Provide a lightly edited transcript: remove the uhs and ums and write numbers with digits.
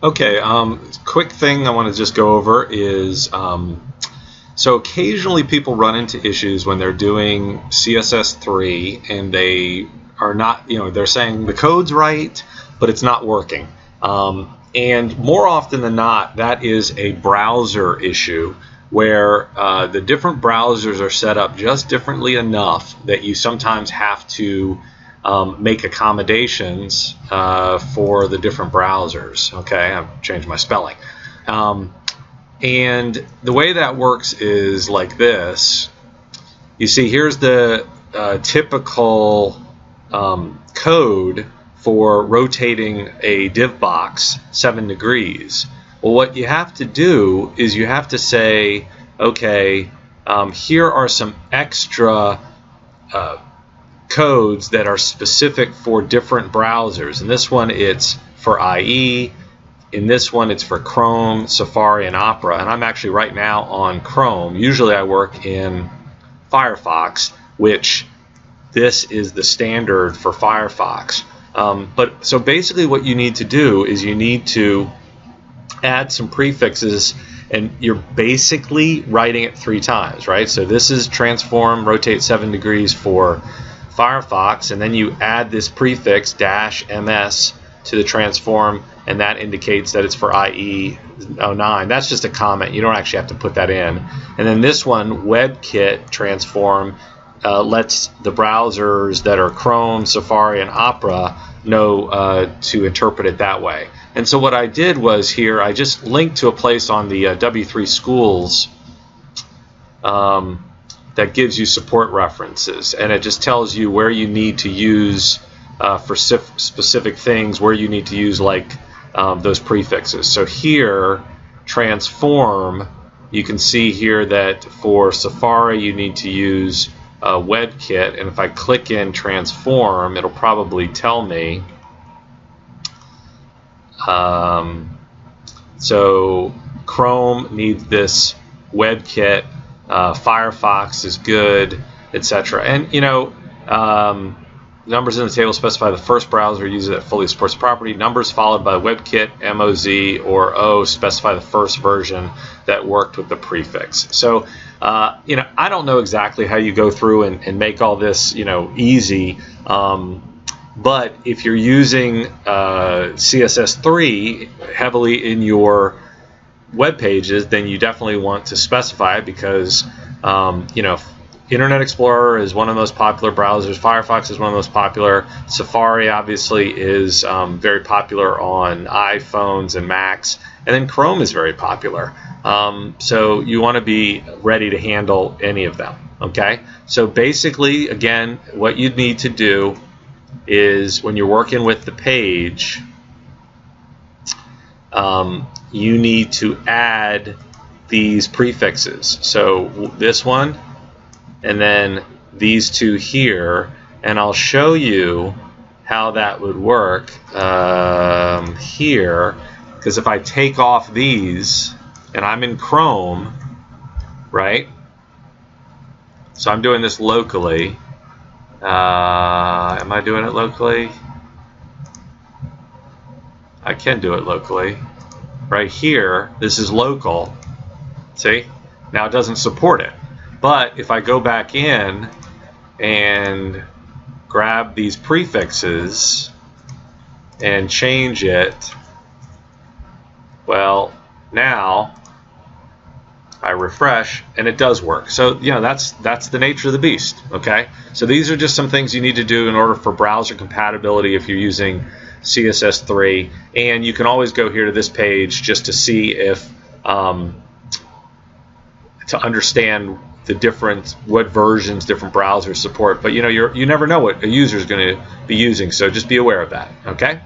Okay, quick thing I want to just go over is so occasionally people run into issues when they're doing CSS3 and they are not, they're saying the code's right, but it's not working. And more often than not, that is a browser issue where the different browsers are set up just differently enough that you sometimes have to make accommodations for the different browsers. Okay, I've changed my spelling. And the way that works is like this. You see, here's the typical code for rotating a div box 7 degrees. Well, what you have to do is you have to say, okay, here are some extra codes that are specific for different browsers. In this one, it's for IE. In this one, it's for Chrome, Safari, and Opera. And I'm actually right now on Chrome. Usually I work in Firefox, which this is the standard for Firefox. So basically what you need to do is you need to add some prefixes, and you're basically writing it 3 times, right? So this is transform, rotate 7 degrees for Firefox, and then you add this prefix -ms to the transform, and that indicates that it's for IE09. That's just a comment. You don't actually have to put that in. And then this one, WebKit transform, lets the browsers that are Chrome, Safari, and Opera know to interpret it that way. And so what I did was here, I just linked to a place on the W3 Schools that gives you support references, and it just tells you where you need to use for specific things, where you need to use like those prefixes. So here, transform, you can see here that for Safari you need to use WebKit, and if I click in transform, it'll probably tell me. So Chrome needs this WebKit, Firefox is good, etc. And numbers in the table specify the first browser user that fully supports the property. Numbers followed by WebKit, MOZ, or O specify the first version that worked with the prefix. So, I don't know exactly how you go through and make all this, easy. But if you're using CSS3 heavily in your web pages, then you definitely want to specify it because, Internet Explorer is one of the most popular browsers. Firefox is one of the most popular. Safari obviously is very popular on iPhones and Macs, and then Chrome is very popular. So you want to be ready to handle any of them. Okay. So basically, again, what you need to do is when you're working with the page, you need to add these prefixes. So this one, and then these 2 here, and I'll show you how that would work here, because if I take off these, and I'm in Chrome, right? So I'm doing this locally. Am I doing it locally? I can do it locally. Right here, this is local. See? Now it doesn't support it. But if I go back in and grab these prefixes and change it, well, now I refresh and it does work. So that's the nature of the beast. Okay, so these are just some things you need to do in order for browser compatibility if you're using CSS3, and you can always go here to this page just to see if to understand what versions different browsers support. But you never know what a user is going to be using, so just be aware of that. Okay.